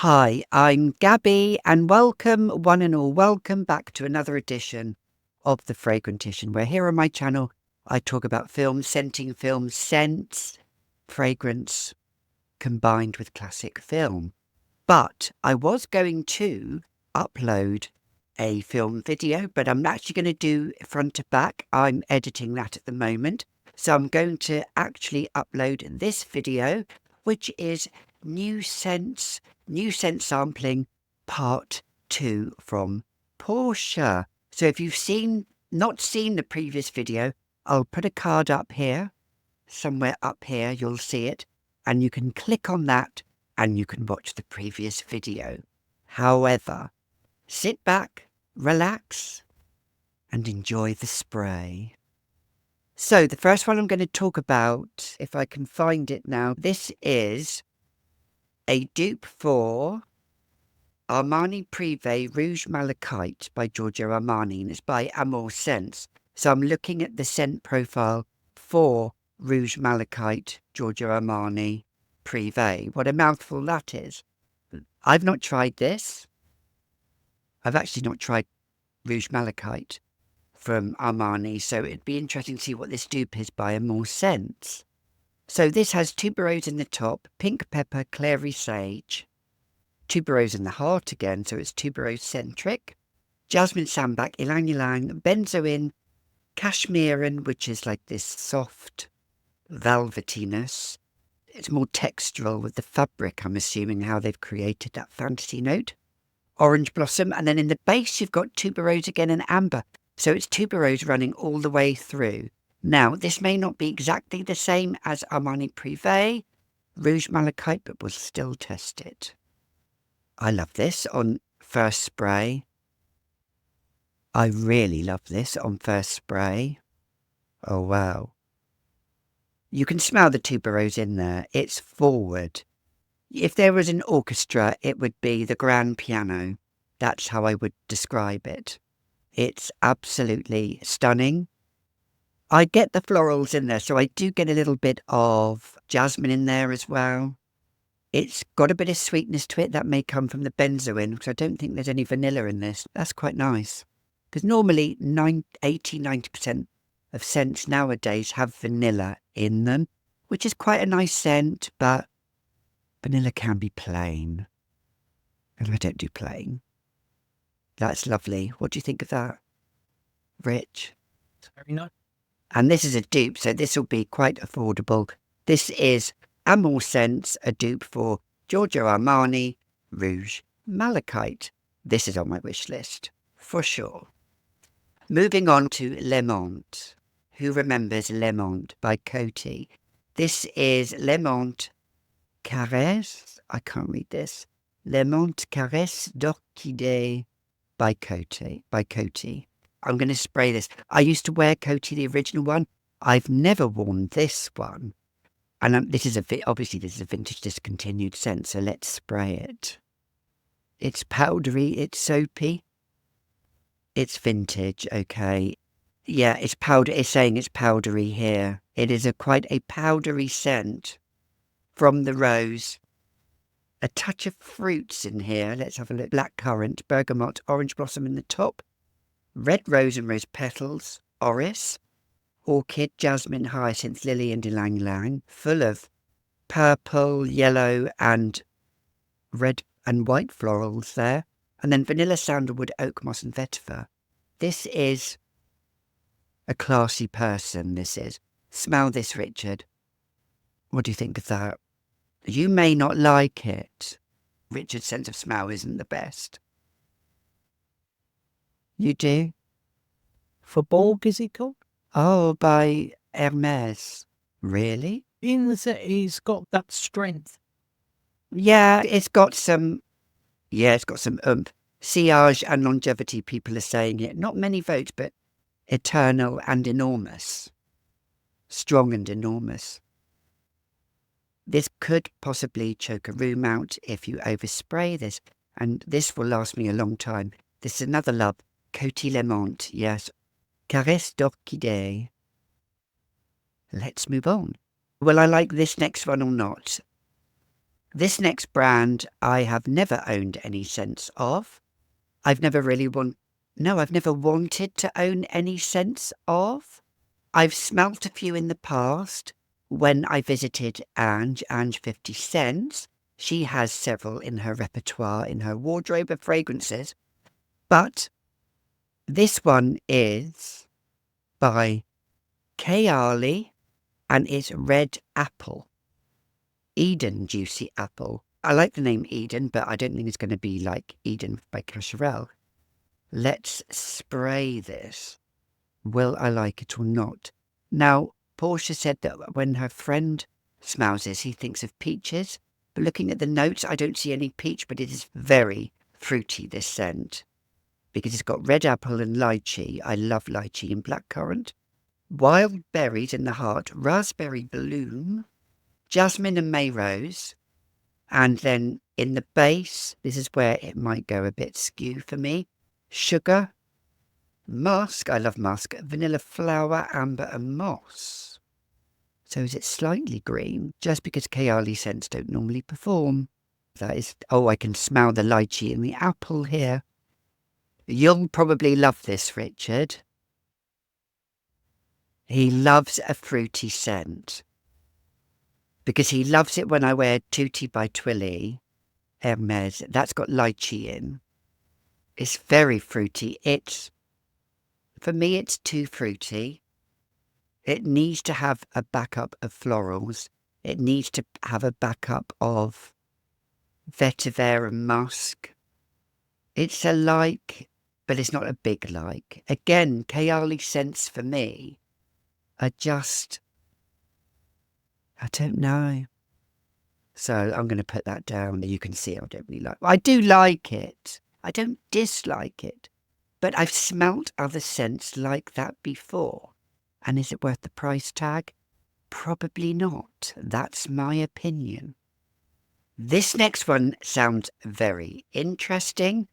Hi, I'm Gabby, and welcome, one and all, welcome back to another edition of the Fragrantician, where here on my channel I talk about film, scenting film, scents, fragrance combined with classic film. But I was going to upload a film video, but I'm actually going to do front to back. I'm editing that at the moment. So I'm going to actually upload this video, which is NuSense sampling part 2 from Portia. So if you've not seen the previous video, I'll put a card up here, somewhere up here, you'll see it, and you can click on that and you can watch the previous video. However, sit back, relax, and enjoy the spray. So the first one I'm going to talk about, if I can find it now, this is a dupe for Armani Prive Rouge Malachite by Giorgio Armani, and it's by Amal Sense. So I'm looking at the scent profile for Rouge Malachite, Giorgio Armani Prive. What a mouthful that is. I've not tried this. I've actually not tried Rouge Malachite from Armani, so it'd be interesting to see what this dupe is by Amal Sense. So this has tuberose in the top, pink pepper, clary sage, tuberose in the heart again, so it's tuberose centric, jasmine sambac, ylang ylang, benzoin, cashmerean, which is like this soft velvetiness. It's more textural with the fabric, I'm assuming, how they've created that fantasy note. Orange blossom, and then in the base you've got tuberose again and amber. So it's tuberose running all the way through. Now, this may not be exactly the same as Armani Prive Rouge Malachite, but we'll still test it. I love this on first spray. I really love this on first spray. Oh, wow. You can smell the tuberose in there. It's forward. If there was an orchestra, it would be the grand piano. That's how I would describe it. It's absolutely stunning. I get the florals in there, so I do get a little bit of jasmine in there as well. It's got a bit of sweetness to it that may come from the benzoin, because I don't think there's any vanilla in this. That's quite nice. Because normally 80-90% of scents nowadays have vanilla in them, which is quite a nice scent, but vanilla can be plain. And I don't do plain. That's lovely. What do you think of that? Rich? It's very nice. And this is a dupe, so this will be quite affordable. This is Amal Sense, a dupe for Giorgio Armani Rouge Malachite. This is on my wish list, for sure. Moving on to Le Monde. Who remembers Le Monde by Coty? This is Le Monde Caresse. I can't read this. Le Monde Caresse d'Orchidée by Coty. I'm going to spray this. I used to wear Coty, the original one. I've never worn this one. And this is obviously this is a vintage discontinued scent, so let's spray it. It's powdery, it's soapy. It's vintage, okay. Yeah, it's powder. It's saying it's powdery here. It is quite a powdery scent from the rose. A touch of fruits in here. Let's have a look. Blackcurrant, bergamot, orange blossom in the top. Red rose and rose petals, orris, orchid, jasmine, hyacinth, lily and ylang ylang, full of purple, yellow and red and white florals there. And then vanilla, sandalwood, oak moss and vetiver. This is a classy person, this is. Smell this, Richard. What do you think of that? You may not like it. Richard's sense of smell isn't the best. You do? For Borg, is it called? Oh, by Hermes. Really? In the set, he's got that strength. Yeah, it's got some oomph. Sillage and longevity, people are saying it. Not many votes, but eternal and enormous. Strong and enormous. This could possibly choke a room out if you overspray this, and this will last me a long time. This is another love. Coty Le Monde, yes. Caresse d'Orchidée. Let's move on. Will I like this next one or not? This next brand I have never owned any sense of. I've never wanted to own any sense of. I've smelt a few in the past when I visited Ange 50 Cents. She has several in her repertoire, in her wardrobe of fragrances. But this one is by Kayali and it's Red Apple. Eden Juicy Apple. I like the name Eden, but I don't think it's going to be like Eden by Cacharel. Let's spray this. Will I like it or not? Now, Portia said that when her friend smells this, he thinks of peaches. But looking at the notes, I don't see any peach, but it is very fruity, this scent. Because it's got red apple and lychee. I love lychee and blackcurrant. Wild berries in the heart, raspberry bloom, jasmine and May rose. And then in the base, this is where it might go a bit skew for me. Sugar, musk, I love musk, vanilla flower, amber and moss. So is it slightly green? Just because Kayali scents don't normally perform. That is, oh, I can smell the lychee and the apple here. You'll probably love this, Richard. He loves a fruity scent. Because he loves it when I wear Tutti by Twilly, Hermes. That's got lychee in. It's very fruity. For me, it's too fruity. It needs to have a backup of florals. It needs to have a backup of vetiver and musk. It's a like, but it's not a big like. Again, Kayali scents for me are just, I don't know. So I'm going to put that down. You can see I don't really like it. I do like it. I don't dislike it. But I've smelt other scents like that before. And is it worth the price tag? Probably not. That's my opinion. This next one sounds very interesting.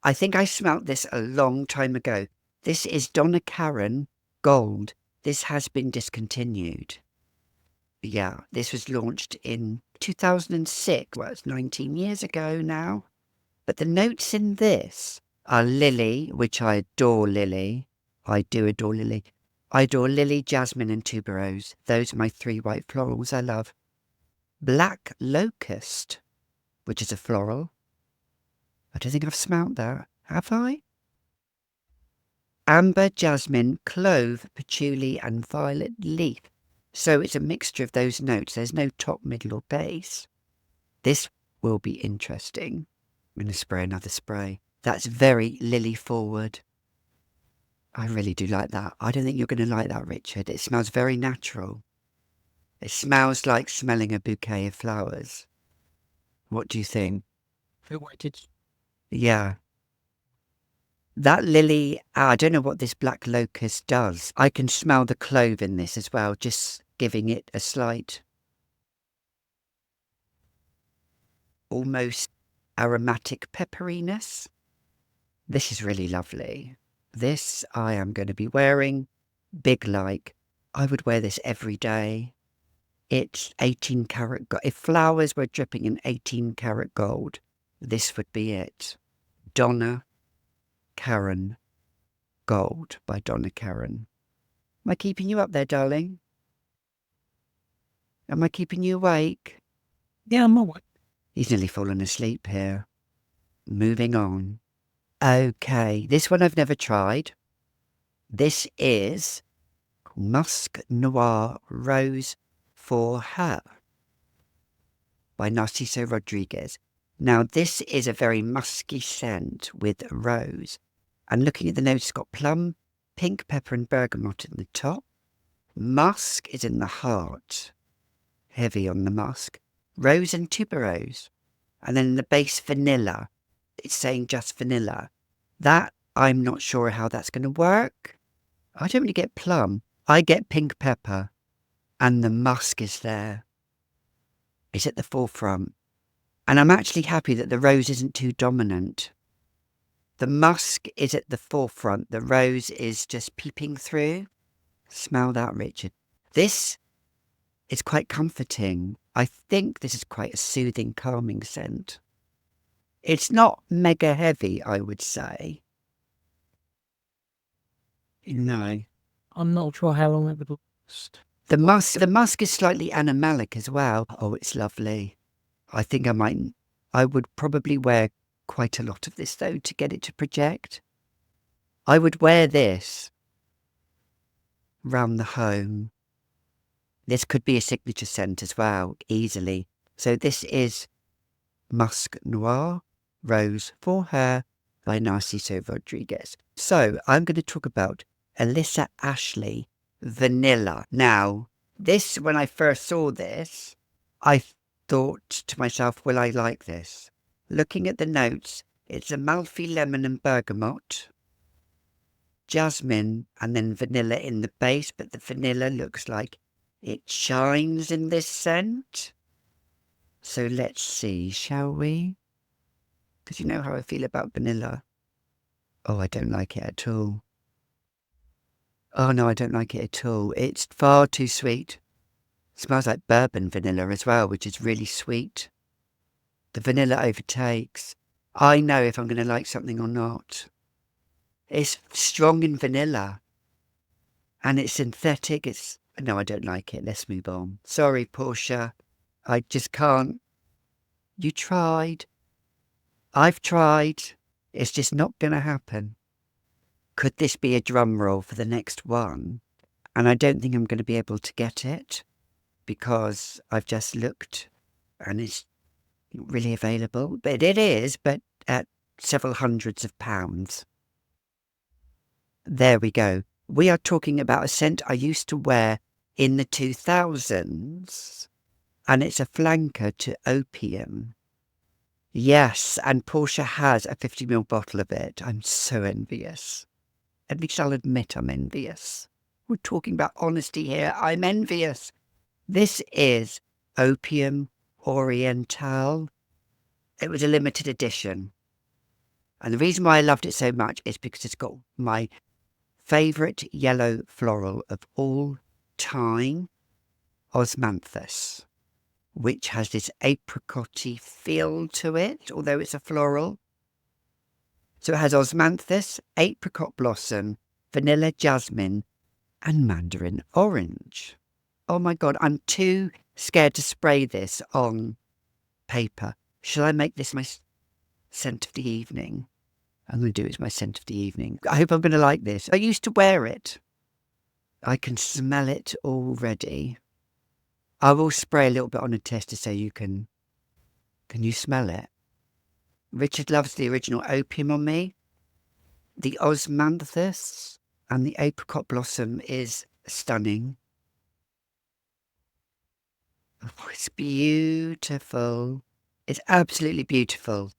I think I smelt this a long time ago. This is Donna Karan Gold. This has been discontinued. Yeah, this was launched in 2006. Well, it's 19 years ago now. But the notes in this are lily, which I adore lily. I do adore lily. I adore lily, jasmine and tuberose. Those are my three white florals I love. Black locust, which is a floral. I don't think I've smelt that. Have I? Amber, jasmine, clove, patchouli and violet leaf. So it's a mixture of those notes. There's no top, middle or base. This will be interesting. I'm going to spray another spray. That's very lily forward. I really do like that. I don't think you're going to like that, Richard. It smells very natural. It smells like smelling a bouquet of flowers. What do you think? Feel weighted. Yeah. That lily, I don't know what this black locust does. I can smell the clove in this as well, just giving it a slight, almost aromatic pepperiness. This is really lovely. This I am going to be wearing big like. I would wear this every day. It's 18 karat gold. If flowers were dripping in 18 karat gold, this would be it. Donna Karan Gold by Donna Karan. Am I keeping you up there, darling? Am I keeping you awake? Yeah, I'm awake. He's nearly fallen asleep here. Moving on. Okay, this one I've never tried. This is Musque Noir Rose for Her by Narciso Rodriguez. Now, this is a very musky scent with rose. And looking at the notes, it's got plum, pink pepper and bergamot in the top. Musk is in the heart. Heavy on the musk. Rose and tuberose. And then in the base, vanilla. It's saying just vanilla. That, I'm not sure how that's going to work. I don't really get plum. I get pink pepper. And the musk is there. It's at the forefront. And I'm actually happy that the rose isn't too dominant. The musk is at the forefront. The rose is just peeping through. Smell that, Richard. This is quite comforting. I think this is quite a soothing, calming scent. It's not mega heavy, I would say. No. I'm not sure how long it would last. The musk is slightly animalic as well. Oh, it's lovely. I think I would probably wear quite a lot of this though to get it to project. I would wear this round the home. This could be a signature scent as well, easily. So this is Musque Noir Rose for Her by Narciso Rodriguez. So I'm going to talk about Alyssa Ashley Vanilla. Now, this, when I first saw this, I thought to myself, will I like this? Looking at the notes, it's Amalfi lemon and bergamot, jasmine, and then vanilla in the base, but the vanilla looks like it shines in this scent. So let's see, shall we? Because you know how I feel about vanilla. Oh, I don't like it at all. Oh no, I don't like it at all. It's far too sweet. It smells like bourbon vanilla as well, which is really sweet. The vanilla overtakes. I know if I'm going to like something or not. It's strong in vanilla. And it's synthetic. No, I don't like it. Let's move on. Sorry, Portia. I just can't. You tried. I've tried. It's just not going to happen. Could this be a drum roll for the next one? And I don't think I'm going to be able to get it because I've just looked and it's not really available. But it is, but at several hundreds of pounds. There we go. We are talking about a scent I used to wear in the 2000s, and it's a flanker to Opium. Yes, and Portia has a 50ml bottle of it. I'm so envious. At least I'll admit I'm envious. We're talking about honesty here. I'm envious. This is Opium Oriental. It was a limited edition. And the reason why I loved it so much is because it's got my favourite yellow floral of all time, Osmanthus, which has this apricot-y feel to it, although it's a floral. So it has Osmanthus, apricot blossom, vanilla jasmine, and mandarin orange. Oh my God, I'm too scared to spray this on paper. Shall I make this my scent of the evening? I'm going to do it as my scent of the evening. I hope I'm going to like this. I used to wear it. I can smell it already. I will spray a little bit on a tester so you can you smell it? Richard loves the original Opium on me. The Osmanthus and the apricot blossom is stunning. Oh, it's beautiful. It's absolutely beautiful.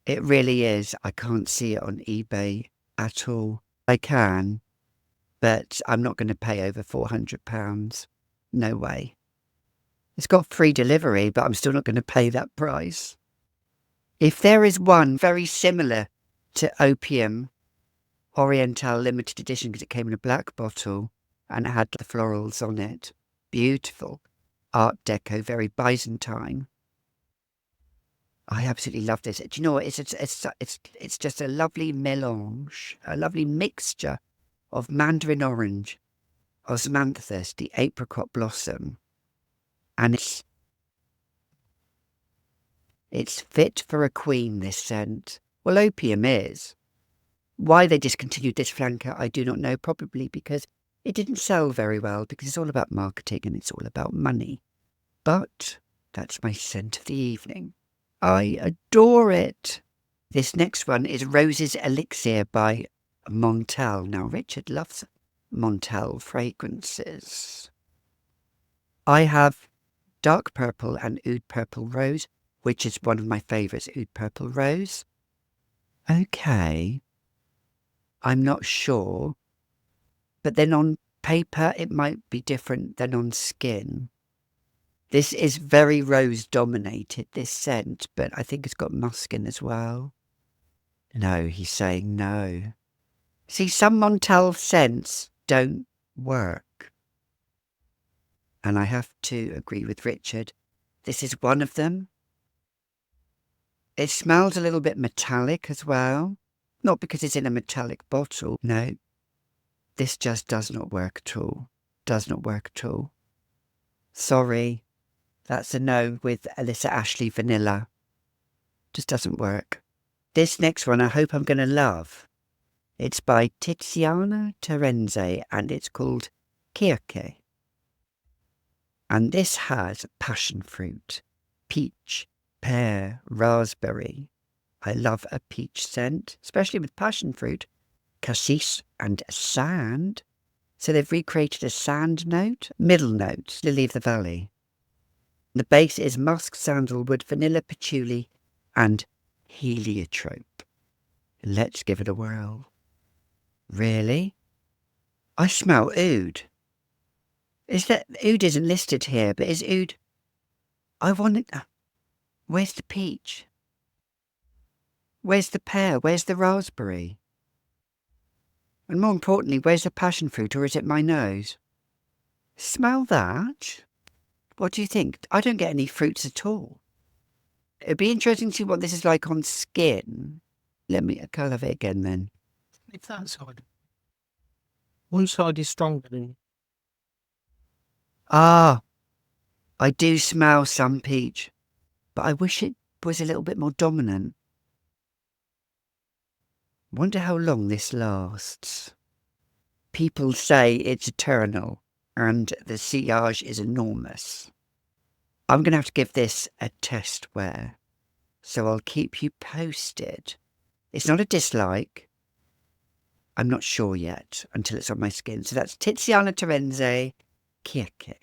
It really is. I can't see it on eBay at all. I can, but I'm not going to pay over £400. No way. It's got free delivery, but I'm still not going to pay that price. If there is one very similar to Opium Oriental limited edition, because it came in a black bottle and it had the florals on it, beautiful Art Deco, very Byzantine. I absolutely love this. Do you know what? It's just a lovely melange, a lovely mixture of mandarin orange, Osmanthus, the apricot blossom, and it's fit for a queen, this scent. Well, Opium is. Why they discontinued this flanker, I do not know. Probably because it didn't sell very well, because it's all about marketing and it's all about money. But that's my scent of the evening. I adore it. This next one is Rose's Elixir by Montel. Now, Richard loves Montel fragrances. I have dark purple and oud purple rose, which is one of my favourites, oud purple rose. Okay. I'm not sure. But then on paper, it might be different than on skin. This is very rose dominated, this scent, but I think it's got musk in as well. No, he's saying no. See, some Montel scents don't work. And I have to agree with Richard. This is one of them. It smells a little bit metallic as well. Not because it's in a metallic bottle. No. This just does not work at all. Does not work at all. Sorry. That's a no with Alyssa Ashley Vanilla. Just doesn't work. This next one I hope I'm going to love. It's by Tiziana Terenzi and it's called Kirke. And this has passion fruit, peach, pear, raspberry. I love a peach scent, especially with passion fruit, cassis and sand. So they've recreated a sand note, middle notes, lily of the valley. The base is musk, sandalwood, vanilla, patchouli, and heliotrope. Let's give it a whirl. Really? I smell oud. Oud isn't listed here, but is oud... I want it... Where's the peach? Where's the pear? Where's the raspberry? And more importantly, where's the passion fruit, or is it my nose? Smell that? What do you think? I don't get any fruits at all. It'd be interesting to see what this is like on skin. Let me colour it again then. It's that side. One side is stronger than... Ah, I do smell some peach, but I wish it was a little bit more dominant. Wonder how long this lasts. People say it's eternal, and the sillage is enormous. I'm going to have to give this a test wear, so I'll keep you posted. It's not a dislike. I'm not sure yet until it's on my skin. So that's Tiziana Terenzi, Kirke.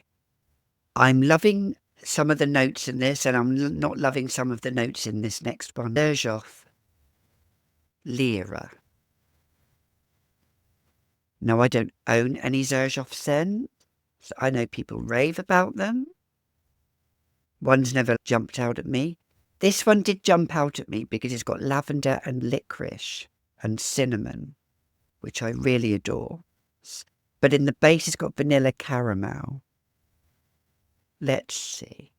I'm loving some of the notes in this, and I'm not loving some of the notes in this next one. Zirjof, Lyra. No, I don't own any Zirjof scents. I know people rave about them. One's never jumped out at me. This one did jump out at me because it's got lavender and licorice and cinnamon, which I really adore. But in the base, it's got vanilla caramel. Let's see.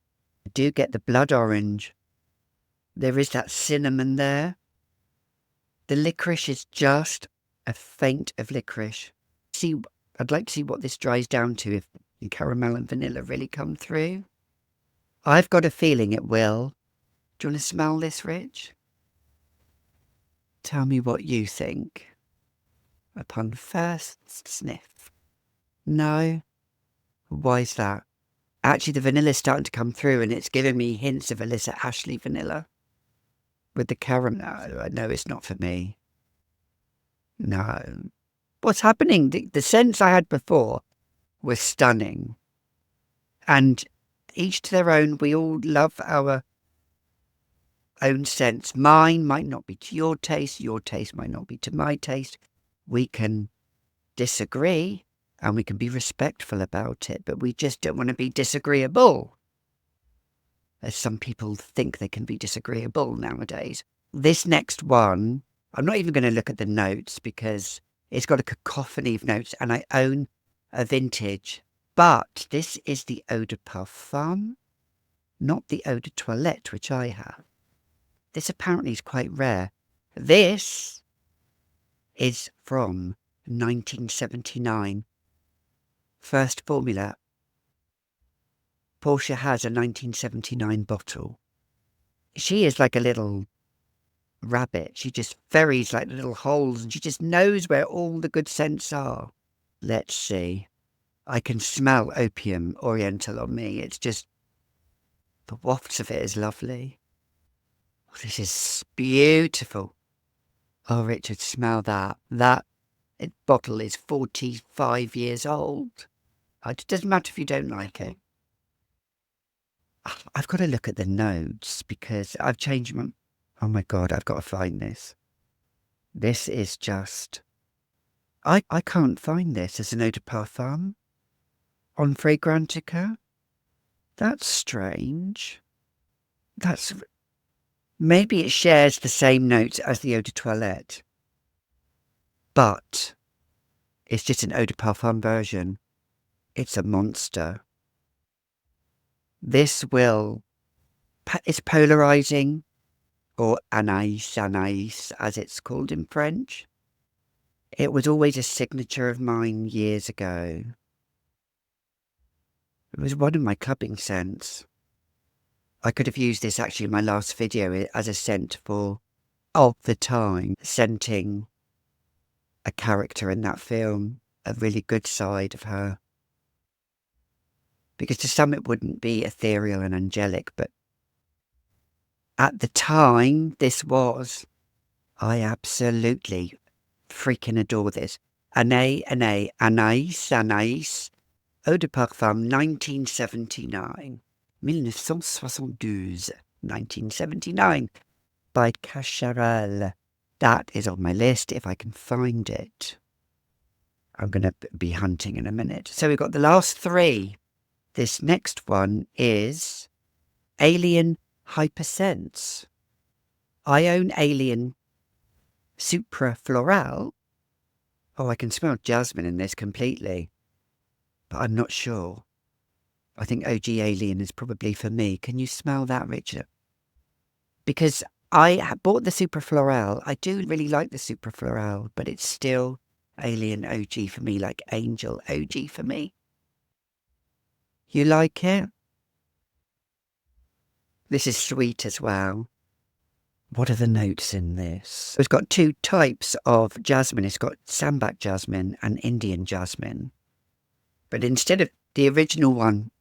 I do get the blood orange. There is that cinnamon there. The licorice is just a feint of licorice. I'd like to see what this dries down to if the caramel and vanilla really come through. I've got a feeling it will. Do you want to smell this, Rich? Tell me what you think. Upon first sniff. No? Why is that? Actually, the vanilla's starting to come through and it's giving me hints of Alyssa Ashley vanilla. With the caramel, no, it's not for me. No. What's happening? The scents I had before were stunning. And each to their own, we all love our own scents. Mine might not be to your taste might not be to my taste. We can disagree and we can be respectful about it, but we just don't want to be disagreeable. As some people think they can be disagreeable nowadays. This next one, I'm not even going to look at the notes because it's got a cacophony of notes and I own a vintage. But this is the Eau de Parfum, not the Eau de Toilette, which I have. This apparently is quite rare. This is from 1979. First formula. Portia has a 1979 bottle. She is like a little rabbit. She just ferries like little holes and she just knows where all the good scents are. Let's see. I can smell Opium Oriental on me. It's just, the wafts of it is lovely. Oh, this is beautiful. Oh, Richard, smell that. That bottle is 45 years old. It doesn't matter if you don't like it. I've got to look at the notes because I've changed my... Oh my God, I've got to find this. This is just... I can't find this as an eau de parfum on Fragrantica. That's strange. That's... Maybe it shares the same notes as the eau de toilette. But it's just an eau de parfum version. It's a monster. This will, it's polarizing, or Anaïs, as it's called in French. It was always a signature of mine years ago. It was one of my clubbing scents. I could have used this actually in my last video as a scent for Of the Time, scenting a character in that film, a really good side of her. Because to some it wouldn't be ethereal and angelic, but at the time this was. I absolutely freaking adore this. Anaïs, Eau de Parfum 1979. 1979 by Cacharel. That is on my list if I can find it. I'm going to be hunting in a minute. So we've got the last three. This next one is Alien Hypersense. I own Alien Supra Floral. Oh, I can smell jasmine in this completely, but I'm not sure. I think OG Alien is probably for me. Can you smell that, Richard? Because I bought the Supra Floral. I do really like the Supra Floral, but it's still Alien OG for me, like Angel OG for me. You like it? This is sweet as well. What are the notes in this? It's got two types of jasmine. It's got sambac jasmine and Indian jasmine. But instead of the original one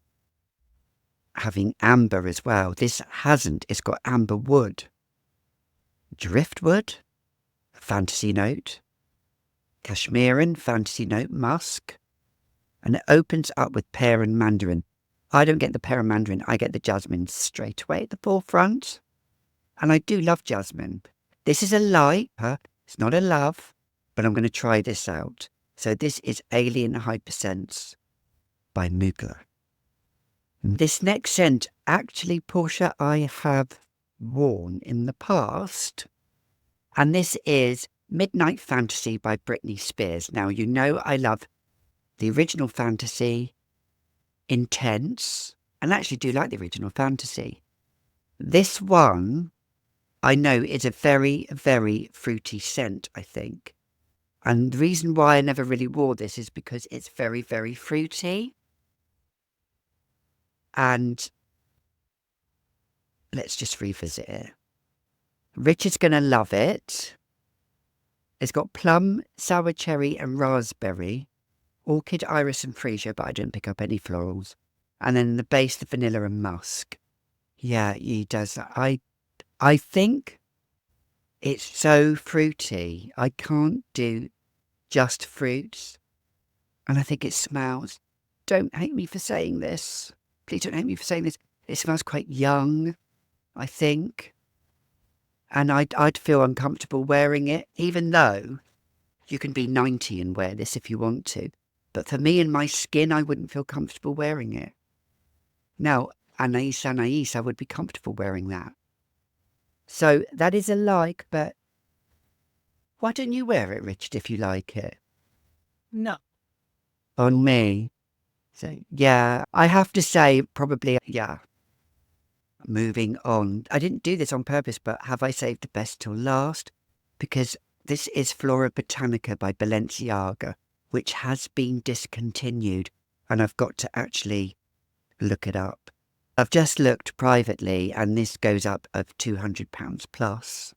having amber as well, this hasn't. It's got amber wood, driftwood, fantasy note, Kashmiran, fantasy note, musk, and it opens up with pear and mandarin. I don't get the pear and mandarin. I get the jasmine straight away at the forefront. And I do love jasmine. This is a like, it's not a love, but I'm going to try this out. So this is Alien Hypersense by Moogler. This next scent, actually, Portia, I have worn in the past. And this is Midnight Fantasy by Britney Spears. Now, you know I love the original Fantasy, Intense, and I actually do like the original Fantasy. This one, I know, is a very, very fruity scent, I think. And the reason why I never really wore this is because it's very, very fruity. And let's just revisit it. Richard's going to love it. It's got plum, sour cherry and raspberry, orchid, iris and freesia, but I didn't pick up any florals. And then the base, the vanilla and musk. Yeah, he does that. I think it's so fruity. I can't do just fruits. And I think it smells. Don't hate me for saying this. Please don't hate me for saying this. It smells quite young, I think. And I'd feel uncomfortable wearing it, even though you can be 90 and wear this if you want to. But for me and my skin, I wouldn't feel comfortable wearing it. Now, Anaïs, I would be comfortable wearing that. So that is a like, but why don't you wear it, Richard, if you like it? No. On me. So, yeah, I have to say, probably, yeah. Moving on. I didn't do this on purpose, but have I saved the best till last? Because this is Flora Botanica by Balenciaga, which has been discontinued, and I've got to actually look it up. I've just looked privately, and this goes up of £200 plus.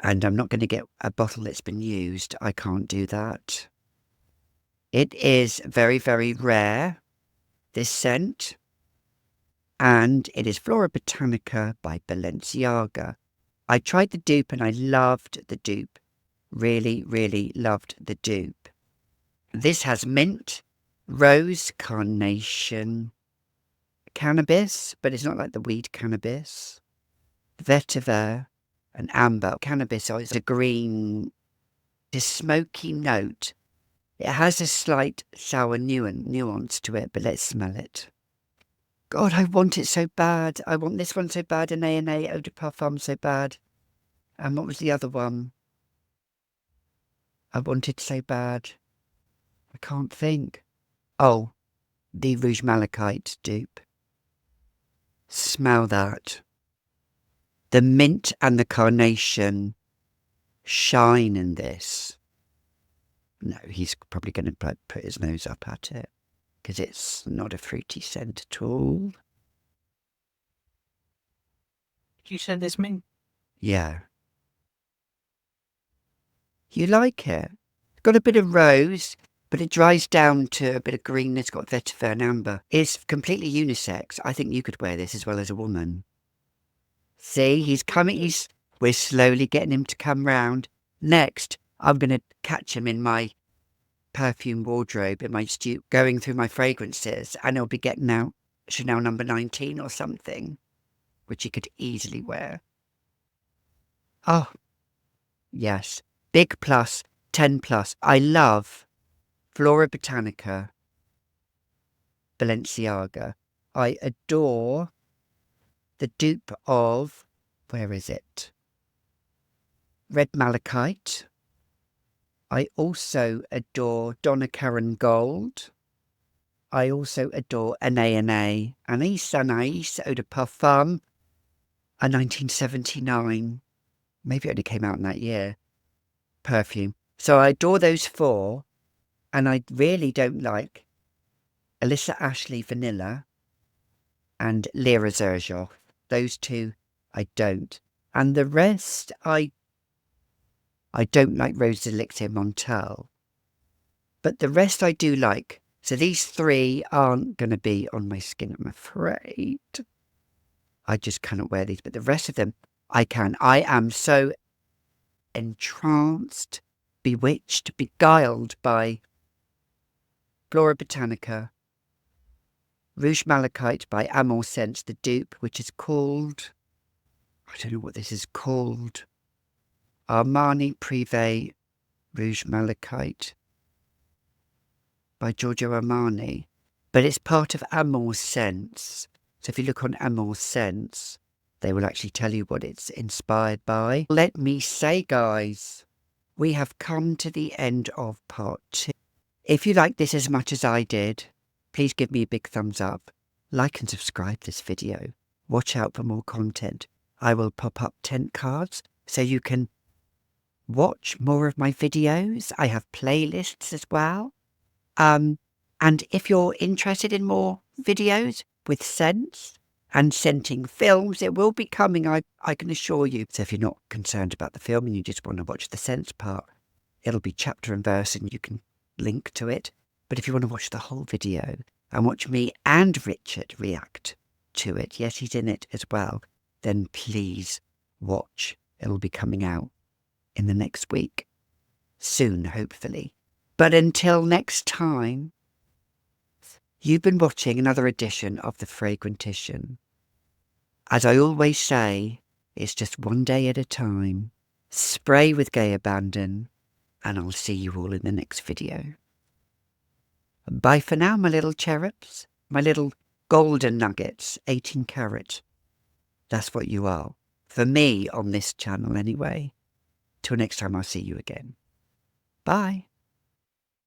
And I'm not going to get a bottle that's been used. I can't do that. It is very, very rare, this scent. And it is Flora Botanica by Balenciaga. I tried the dupe and I loved the dupe. Really, really loved the dupe. This has mint, rose, carnation, cannabis, but it's not like the weed cannabis, vetiver, and amber. Cannabis is a green, a smoky note. It has a slight sour nuance to it, but let's smell it. God, I want it so bad. I want this one so bad, and A Eau de Parfum so bad. And what was the other one? I wanted so bad. I can't think. Oh, the Rouge Malachite dupe. Smell that. The mint and the carnation shine in this. No, he's probably going to put his nose up at it because it's not a fruity scent at all. You said this mint? Yeah. You like it? It's got a bit of rose, but it dries down to a bit of green. It's got vetiver and amber. It's completely unisex. I think you could wear this as well as a woman. See, he's coming. We're slowly getting him to come round. Next, I'm going to catch him in my perfume wardrobe, in my going through my fragrances, and he'll be getting out Chanel number 19 or something, which he could easily wear. Oh, yes. Big plus, 10 plus. I love Flora Botanica, Balenciaga. I adore the dupe of, where is it? Red Malachite. I also adore Donna Karan Gold. I also adore Anaïs, Anaïs Eau de Parfum, a 1979. Maybe it only came out in that year. Perfume. So I adore those four, and I really don't like Alyssa Ashley Vanilla and Lyra Zirjof. Those two I don't. And the rest I don't like Rose Elixir Montel. But the rest I do like. So these three aren't going to be on my skin, I'm afraid. I just cannot wear these. But the rest of them, I can. I am so entranced, bewitched, beguiled by Flora Botanica, Rouge Malachite by Amal Sense, the dupe, which is called, I don't know what this is called, Armani Prive Rouge Malachite by Giorgio Armani, but it's part of Amal Sense. So if you look on Amal Sense, they will actually tell you what it's inspired by. Let me say, guys, we have come to the end of part 2. If you like this as much as I did, please give me a big thumbs up. Like and subscribe this video. Watch out for more content. I will pop up tent cards so you can watch more of my videos. I have playlists as well. And if you're interested in more videos with scents and scenting films, it will be coming, I can assure you. So if you're not concerned about the film and you just want to watch the scents part, it'll be chapter and verse and you can link to it. But if you want to watch the whole video and watch me and Richard react to it, yes, he's in it as well, then please watch. It'll be coming out in the next week. Soon, hopefully. But until next time, you've been watching another edition of the Fragrantician. As I always say, it's just one day at a time. Spray with gay abandon, and I'll see you all in the next video. Bye for now, my little cherubs, my little golden nuggets, 18 carat. That's what you are. For me, on this channel anyway. Till next time, I'll see you again. Bye.